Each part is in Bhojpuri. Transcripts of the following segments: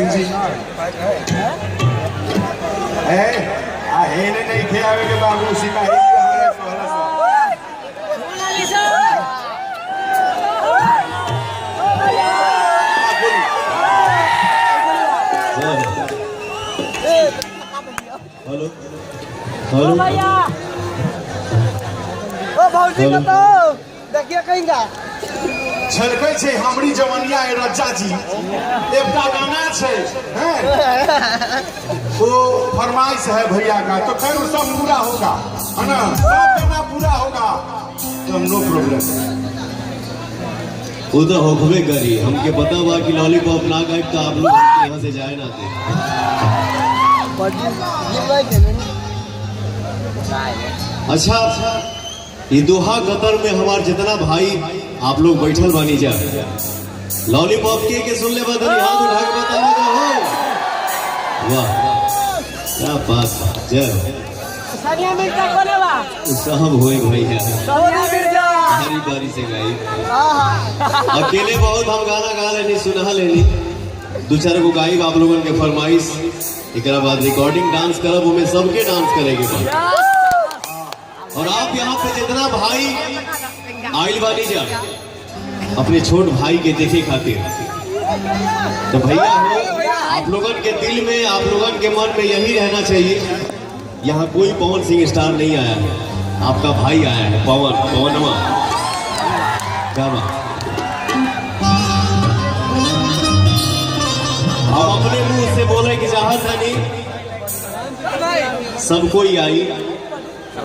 सिंह जी है आ हेने नहीं खे आवे के बाबू सिपाही जी हमारे सोहला हेलो हेलो भैया ओ भौजी का तो देखिए कहीं का छलकै छै हमरी जवनिया ए रज्जा जी एकटा गाना छै हैं वो फरमाइश है भैया का तो खैर वो सब पूरा होगा है ना सब गाना पूरा होगा तो नो प्रॉब्लम वो तो होखबे करी हमके पता बा कि लॉलीपॉप ना गायब तो आप लोग यहाँ से जाए ना थे अच्छा ये दोहा कतर में हमार जितना भाई आप लोग बैठल बानी जा लॉलीपॉप के सुन ले बदल हाथ उठा के बताओ तो हो वाह क्या बात जय सानिया मिर्जा कोने बा साहब होए भैया सानिया मिर्जा हरी बारी से गाई अकेले बहुत हम गाना गा लेनी सुना लेनी दो चार को गाई आप लोगों के फरमाइश एक बाद रिकॉर्डिंग डांस करब वो में सबके डांस करेंगे और आप यहाँ पे जितना भाई आइल बानी जा अपने छोट भाई के देखे खातिर तो भैया हो आप लोगों के दिल में आप लोगों के मन में यही रहना चाहिए यहाँ कोई पवन सिंह स्टार नहीं आया है आपका भाई आया है पवनवा क्या बात आप अपने मुंह से बोले कि चाहत नहीं सब कोई आई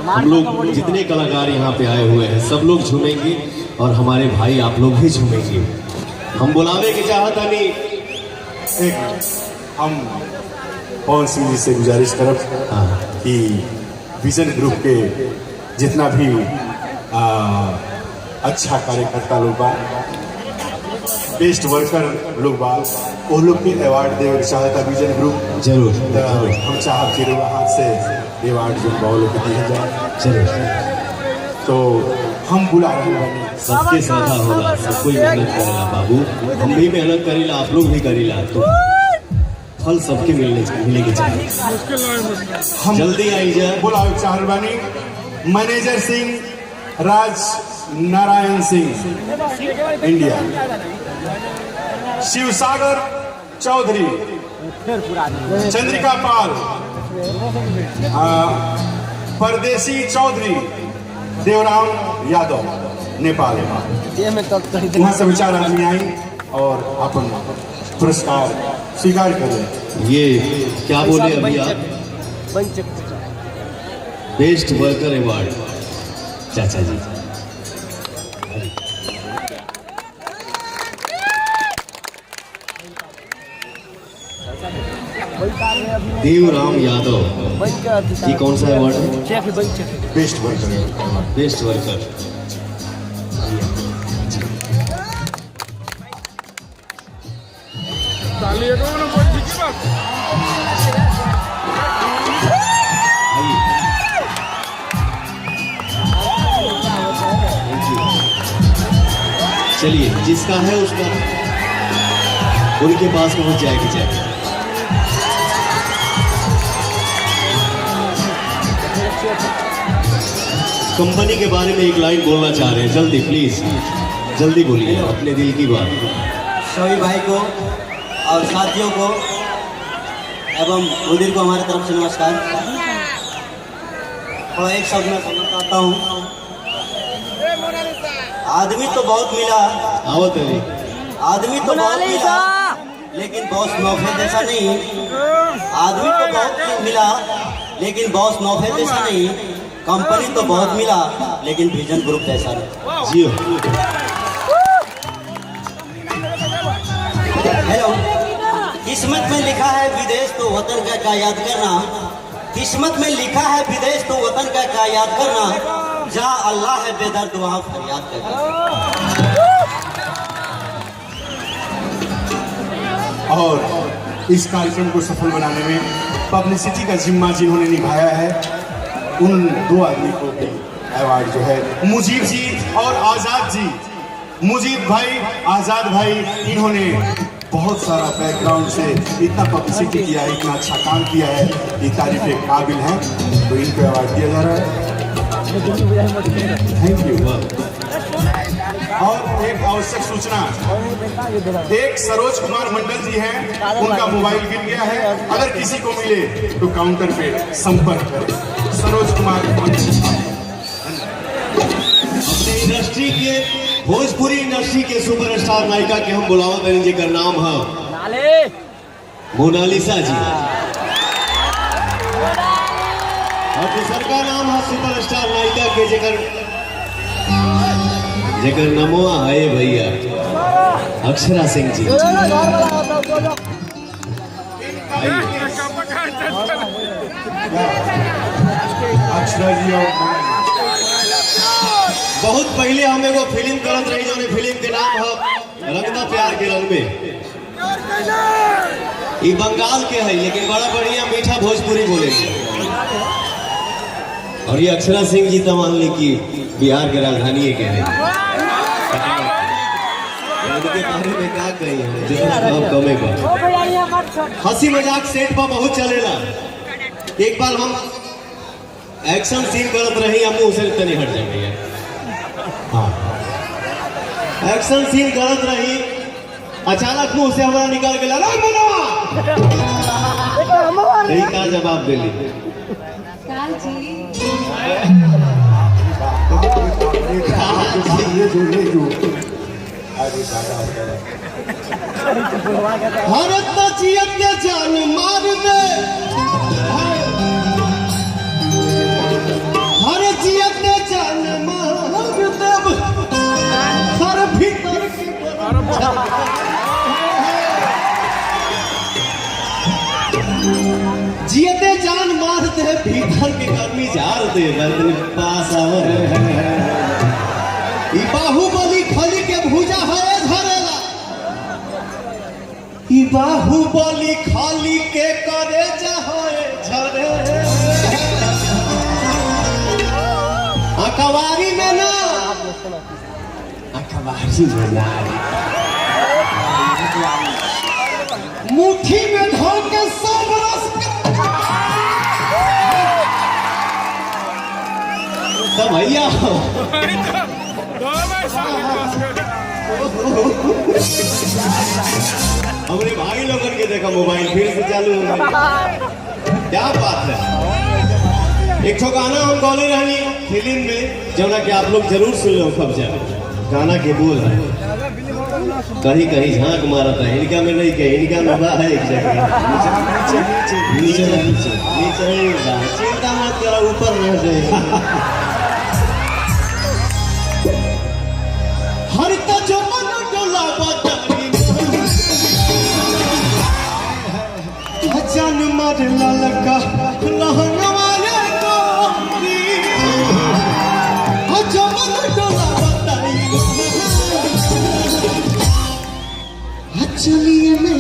हम लोग जितने कलाकार यहाँ पे आए हुए हैं सब लोग झूमेंगे और हमारे भाई आप लोग भी झूमेंगे हम बुलावे की चाहत नहीं एक हम पवन सिंह जी से गुजारिश करब कि विजन ग्रुप के जितना भी अच्छा कार्यकर्ता लोग बा बेस्ट वर्कर लोग बा वो लोग के अवार्ड देवे चाहता विजन ग्रुप जरूर हम चाहब कि हाथ से अवार्ड जो बा लोग के दिया जाए जरूर तो हम बुला रहे हैं सबके साधा होला सब कोई मेहनत करेला बाबू हम भी मेहनत करेला आप लोग भी करेला तो फल सबके मिलेगी चाहिए हम जल्दी आई जाए बुलाओ चाहरबानी मैनेजर सिंह राज नारायण सिंह इंडिया शिवसागर चौधरी चंद्रिका पाल परदेसी चौधरी देवराम यादव नेपाल वहाँ से विचार आदमी आई और अपन पुरस्कार स्वीकार करें ये क्या बोले अभी आप बेस्ट वर्कर अवार्ड चाचा जी देवराम यादव ये कौन सा अवार्ड है बेस्ट वर्कर बेस्ट वर्कर चलिए जिसका है उसका उनके पास पहुंच जाएगी जाए कंपनी के बारे में एक लाइन बोलना चाह रहे हैं जल्दी प्लीज जल्दी बोलिए अपने दिल की बात सभी भाई को और साथियों को एवं मुदीर को हमारी तरफ से नमस्कार और एक शब्द में कहना चाहता हूँ आदमी तो बहुत मिला आओ तेरी आदमी तो बहुत मिला लेकिन बॉस नौफे जैसा नहीं आदमी तो बहुत मिला लेकिन बॉस नौफे जैसा नहीं कंपनी तो बहुत मिला लेकिन विजन ग्रुप जैसा नहीं जियो हेलो किस्मत में लिखा है विदेश तो वतन का क्या याद करना किस्मत में लिखा है विदेश तो वतन का क्या याद करना जहाँ अल्लाह है बेदर्द वहाँ फरियाद करना और इस कार्यक्रम को सफल बनाने में पब्लिसिटी का जिम्मा जिन्होंने निभाया है उन दो आदमी को भी अवार्ड जो है मुजीब जी और आजाद जी मुजीब भाई आजाद भाई इन्होंने बहुत सारा बैकग्राउंड से इतना पब्लिसिटी किया है, इतना अच्छा काम किया है, ये तारीफ के काबिल हैं, तो इनको अवार्ड दिया जा रहा है। Thank you. और एक आवश्यक सूचना, एक सरोज कुमार मंडल जी हैं, उनका मोबाइल गिर गया है, अगर किसी को मिले तो काउंटर पे संपर्क करें। सरोज कुमार मंडल अपने इंडस्ट्री के, भोजपुरी इंडस्ट्री के सुपरस्टार नायिका के हम बुलावत हैं, जिनका नाम है मोनालिसा जी, और दूसर का नाम है सुपरस्टार नायिका के जेकर नमोआ है भैया अक्षरा सिंह जी। अक्षरा जी और बहुत पहले हम एगो फिल्म करत रही, जो फिल्म के नाम है रंगदा प्यार के रंग में। ये बंगाल के है, लेकिन बड़ा बढ़िया मीठा भोजपुरी बोलेंगे। और ये अक्षरा सिंह जी तो मान ली कि बिहार के राजधानी के हैं। उनके बारे में क्या कही है, जितना कम कमे पर हंसी मजाक सेट पर बहुत चलेला। एक बार हम एक्शन सीन करत रही, हम उसे तनी हट जाएंगे। हाँ, एक्शन सीन करत रही, अचानक मुंह से हमारा निकाल के लगा यही का जवाब दे ली। भारत जियत जान मार दे, हर जियत जान मार देव, हर भीतर जियते जान मार दे, भीतर के गर्मी जार दे, पास आवर बाहुबली खली के भूजा है झरेला, बाहुबली खाली के करे झरे। अखबारी में ना, अखबारी में ना, मुट्ठी में धो के सब रस तो भैया हमारे भाई लोगन के देखा मोबाइल फिर से चालू हो गया। क्या बात है। एक तो गाना हम गौले रहनी फिल्म में, जौना कि आप लोग जरूर सुन लो। कब्जा गाना के बोल है, कहीं कहीं झांक मारा था, इनका में नहीं कहे, इनका में बा है एक जगह नीचे नीचे नीचे, चिंता मत करो, ऊपर न जाए। हर तो जो मन डोला बतानी जान मार ललका लहंगा वाले गोरी, जो मन डोला बताई चलिए मैं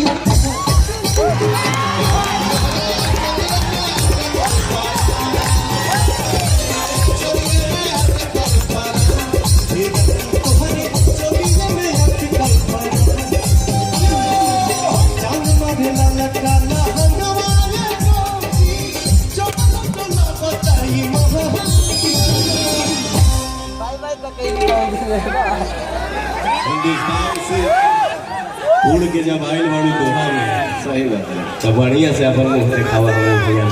हिंदुस्तान से उड़ के जब आयल बाड़ू दोहा में, सही बात है, तो बढ़िया से अपन मुंह दिखावा भैया।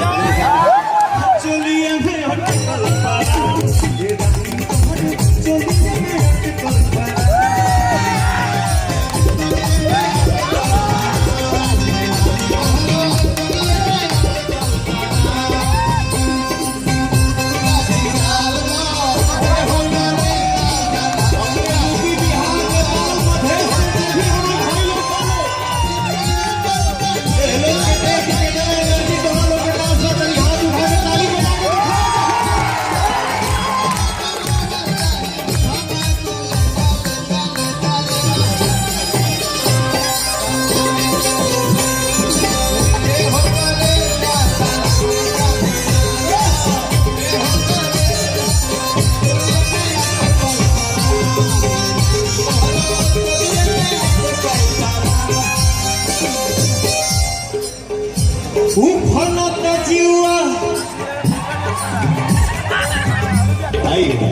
भाई है।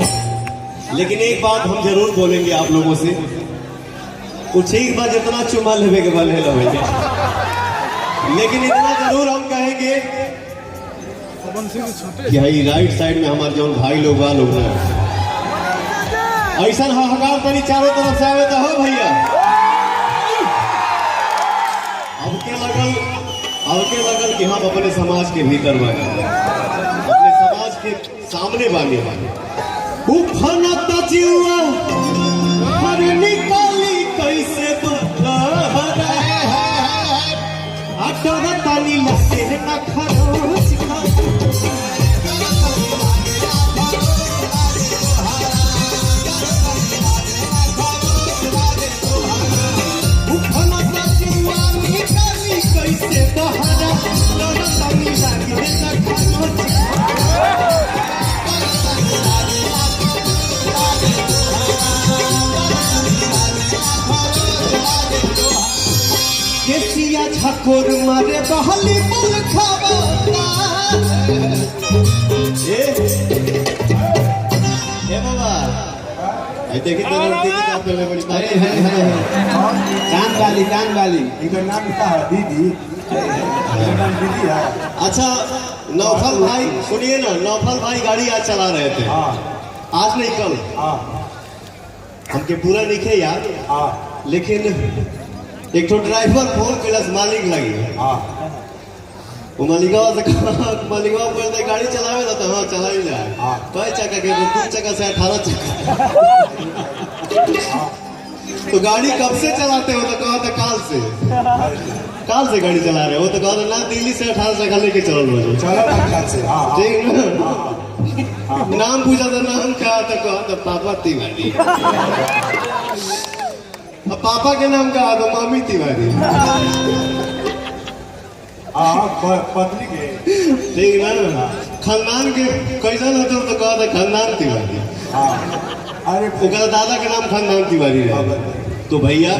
लेकिन एक बात हम जरूर बोलेंगे आप लोगों से, कुछ एक बार जितना चुमा लेवे के बल है लो भैया, लेकिन इतना जरूर हम कहेंगे कि भाई राइट साइड में हमारे जो भाई लोग बा लोग ऐसा हाहाकार तनी चारों तरफ से आवे तो हो भैया। अब के लगल कि हम अपने समाज के भीतर बानी, अपने समाज के सामने बानी। उफनता जीवा हर निकाली कैसे अटरा तानी लगे न खरोच उफनता जीवा निकाली कैसे बहारा अटरा तानी लगे न खरोच केसिया झकोर मारे बहली बोल खावा ए बाबा आई देखी तो दीदी का पहले बड़ी तारीफ है कान वाली इनका नाम क्या है? दीदी। इनका नाम दीदी है। अच्छा नौफल भाई सुनिए ना, नौफल भाई गाड़ी आज चला रहे थे, आज नहीं कल, हमके पूरा लिखे याद, लेकिन एक तो ड्राइवर फोन क्लास मालिक लगी, वो मालिकवा से मालिकवा बोलते गाड़ी चलावे ना तो हाँ चला ही जाए, कई चक्का के 2 चक्का से 18 चक्का तो गाड़ी कब से चलाते हो? तो कहा था काल से गाड़ी चला रहे हो, तो कहा था ना दिल्ली से 18 चक्का लेके चलो रोज से। ठीक ना, नाम पूछा था, नाम क्या था? कहा था पापा तिवारी। पापा के नाम का तो मामी तिवारी। पत्नी के ठीक ना, खानदान के कैसा होते तो कहा था खानदान तिवारी। अरे ओकरा दादा के नाम खानदान तिवारी है। तो भैया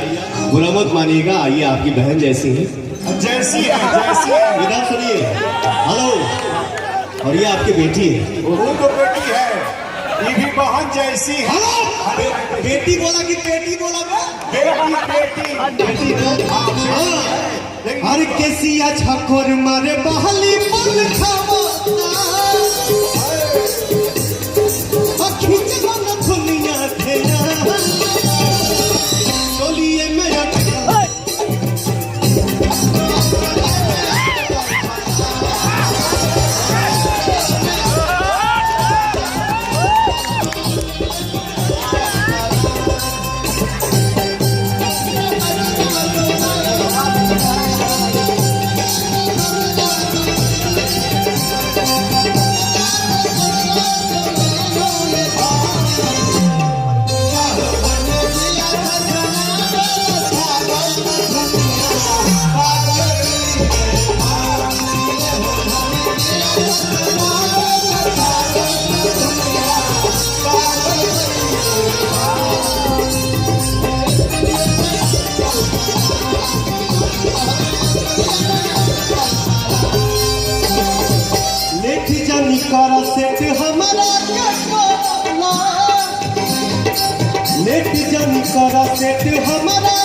बुरा मत मानिएगा, आइए आपकी बहन जैसी है, जैसी है इधर सुनिए। हेलो, और ये आपकी बेटी है। वो तो बेटी है, ये भी बहन जैसी है। हेलो, बेटी बोला कि बेटी बोला? बेटी हर केसिया छकोर मारे बहली बोल खावा खींचवा न दुनिया ठेला चलिए मेरा कर सेट हमारा लेट जानी कर सेट हमारा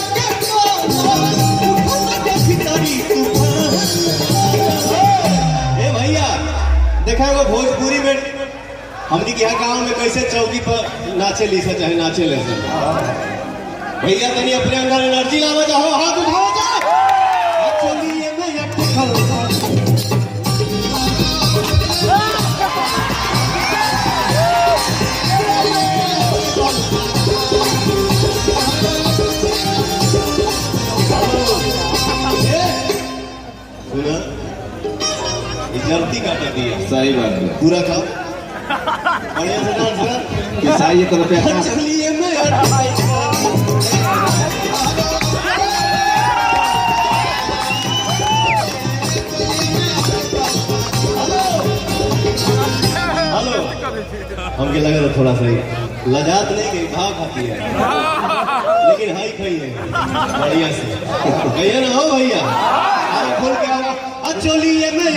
ए भैया देखा वो भोजपुरी में हमने यहाँ गांव में कैसे चौकी पर नाचे ली से चाहे नाचे ले से भैया तनी अपने अंदर एनर्जी लावा जाओ, हाथ उठाओ जाओ चलिए मैं जल्दी काटा दिया। सही बात है, पूरा खाओ बढ़िया से डांस कर कैसा ये तो रुपया चलिए मैं हेलो हमके लगा था थोड़ा सा लजात नहीं कि भाव खाती है लेकिन हाई खाई है बढ़िया से भैया ना हो भैया आप खोल के आओ चलिए मैं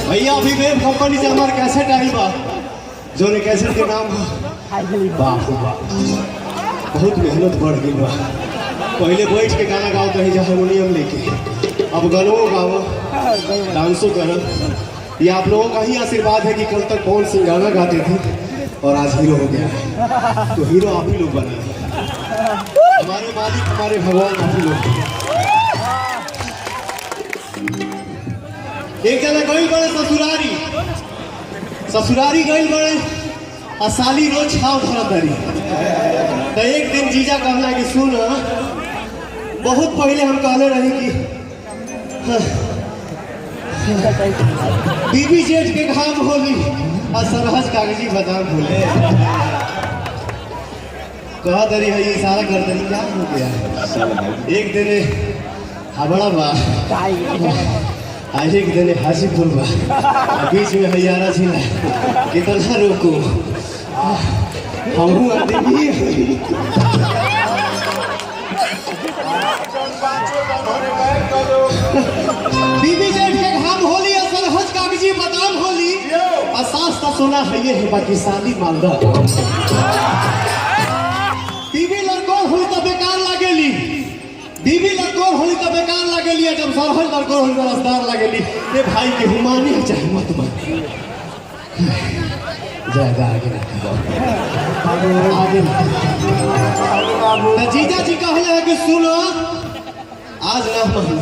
भैया अभी वेब कंपनी से हमारे कैसेट आई बा जो ने कैसेट के नाम बाप रे बाप बहुत मेहनत बढ़ गई बा। पहले बैठ के गाना गाओ कहीं जा हारमोनियम लेके, अब गानों गाओ डांसो करो। ये आप लोगों का ही आशीर्वाद है कि कल तक कौन सिंह गाना गाते थे और आज हीरो हो गया है। तो हीरो आप ही लोग बनाए, हमारे मालिक हमारे भगवान आप ही लोग। एक जना गई बड़े ससुरारी गई बड़े और साली रोज छाव धरा तरी। तो एक दिन जीजा कहला कि सुन, बहुत पहले हम कहले रही कि बीबी जेठ के घाम होली और सरहज कागजी बादाम होली। कहा तरी है ये सारा कर तरी क्या हो गया। एक दिन हबड़ा बा आज एक दिन हाजीपुर बा, बीच में हयारा जिला कितना रोको हमहू आदमी। बीबी जेठ के घाम होली और सरहज कागजी बादाम होली और सास का सोना है ये है बाकी शादी मालदा। बीबी लड़कोर हुई तो बेकार लागेली, बीबी लड़कोर हुई तो बेकार लागेली, जब सरहज लड़कोर हुई तो रसदार लागेली। ये भाई के हुमानी चाहे मत मान ज्यादा आगे जीजा जी कहले है कि सुनो आज ना मानो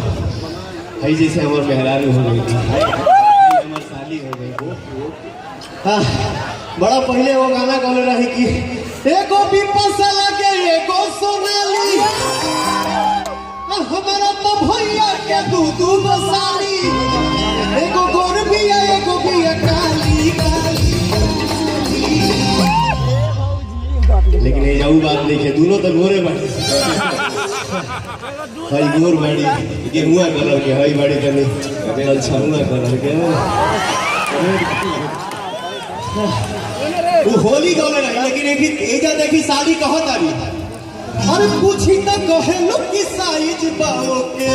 है जैसे हमारे मेहरारू हो गई थी, हमारी साली हो गई। हाँ बड़ा पहले वो गाना गाने रही कि एको पिपस लगे एको सोनाली हमारा तो भैया के दू साली, एको गोर बिया एको बिया काली काली। लेकिन ये जाऊ बात नहीं है, दोनों तो गोरे बाड़ी हई गोर बाड़ी गेहुआ कलर के, हई बाड़ी कनी छमुआ कलर के। वो होली गौले रही लेकिन एक एजा देखी साली कहत आरी, अरे पूछी तो कहे लो कि साइज बाओ के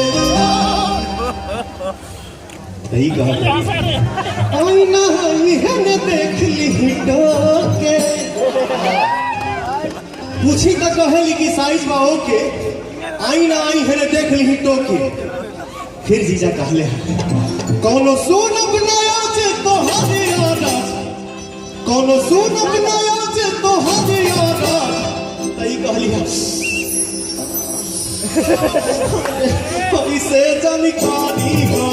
सही कहत आई ना हने देख ली टोके। पूछी तो कहेली कि साइज बाओ के आई ना आई हने देख ली टोके। फिर जीजा कहले कोनो सुन बनाया जे तो हरियाणा, कोनो सुन बनाया जे तो हरियाणा। तई कहली ऐसे जानकारी हो